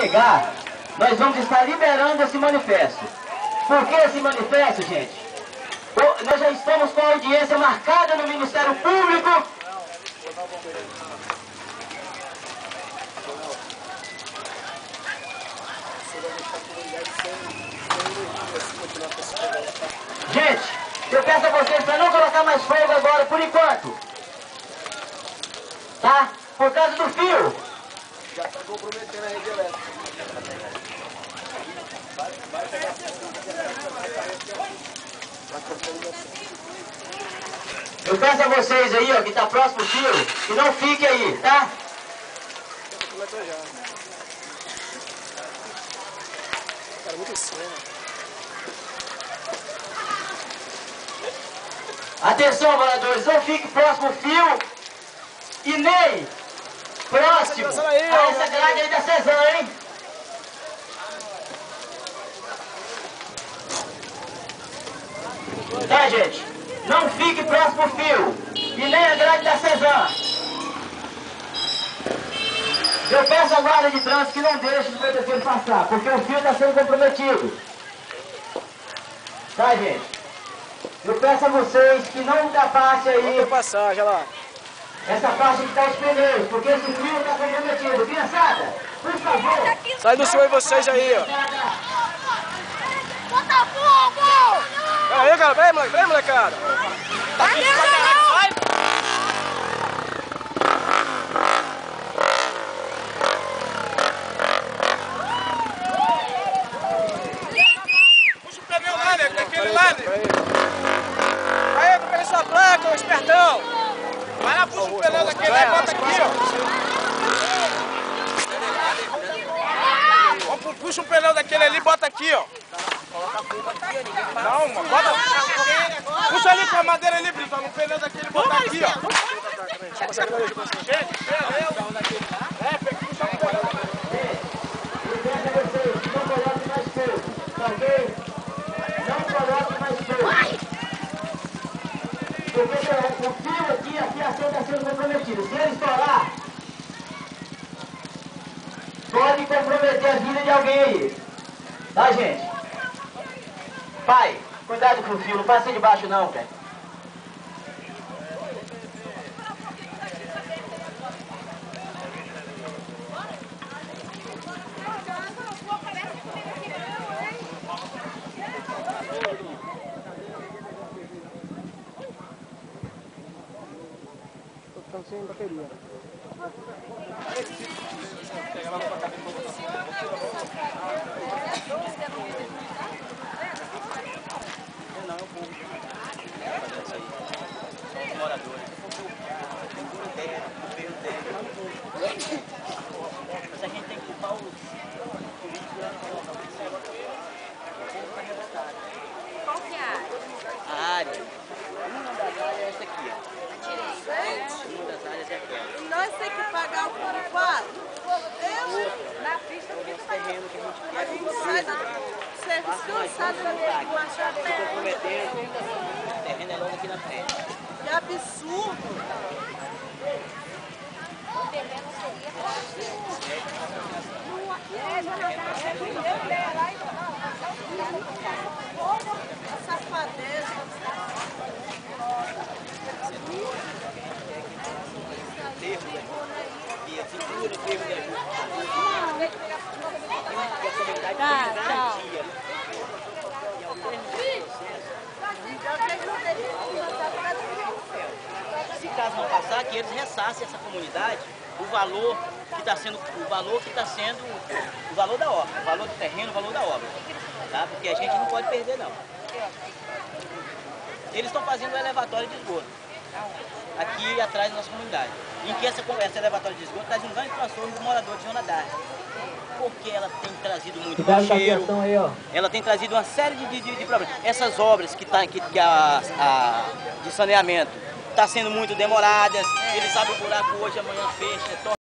chegar, nós vamos estar liberando esse manifesto. Por que esse manifesto, gente? Nós já estamos com a audiência marcada no Ministério Público. Gente, eu peço a vocês para não colocar mais fogo agora, por enquanto. Tá? Por causa do fio. Já está comprometendo a rede elétrica. Vai pegar Eu peço a vocês aí, ó, que tá próximo do fio, que não fique aí, tá? Cara, muito em cima. Atenção, moradores, não fique próximo ao fio e nem próximo a essa grade aí da Cezan, hein? Tá, gente? Não fique próximo ao fio e nem a grade da Cezan. Eu peço à guarda de trânsito que não deixe os pedestres passar, porque o fio está sendo comprometido. Tá, gente? Eu peço a vocês que não ultrapassem aí Vamos passar, olha lá. essa faixa que está os pneus, porque esse fio está comprometido. Criançada, por favor. Sai do senhor e vocês aí, ó. Botafogo! Pera aí, cara. Vem, molecada. Vai! Puxa o pneu lá, né? Daquele lá, né? Aí, tu pega sua placa, ô espertão. Vai lá, puxa o pneu daquele lá e bota aqui, ó. Puxa o pneu daquele ali e bota aqui, ó. Não, mano, bota. Puxa ali com a madeira ali, Brito, no pneu daquele, bota aqui, ó. Puxa o pneu. É, puxa o pneu. Não coloque mais fogo, tá ok? Não coloque mais fogo. Porque o fio aqui, a fiação está sendo comprometida. Se ele estourar, pode comprometer a vida de alguém aí. Tá, gente? Pai, cuidado com o fio, não passa de baixo não, cara. Tô ficando sem bateria. Não, é o povo que está fazendo isso aí. São os moradores. Tem boa ideia, o feio dele. Mas a gente tem que culpar os políticos lá no local. O povo está revoltado. Qual que é a área? A área, uma das áreas é essa aqui, ó. Uma das áreas é aquela. E nós temos que pagar o privado. Na pista O nosso terreno que a gente quer A gente sai do serviço cansado de marchar a se pé. comprometendo, o terreno é logo aqui na frente. Que absurdo! o terreno seria A safadeza. E a cintura, o termo de ajuda. E a comunidade Tá, tem tchau. garantia. E ao termo desse processo, se caso não passar, que eles ressarcem essa comunidade o valor que está sendo, o valor da obra, o valor do terreno, o valor da obra, tá? Porque a gente não pode perder não. Eles estão fazendo um elevatório de esgoto aqui atrás da nossa comunidade, em que essa elevatória de esgoto traz um grande transtorno dos moradores de Zona d'Arc, porque ela tem trazido muito mau cheiro, aí, ó. ela tem trazido uma série de problemas. Essas obras de saneamento estão sendo muito demoradas, eles abrem o buraco hoje, amanhã fecha.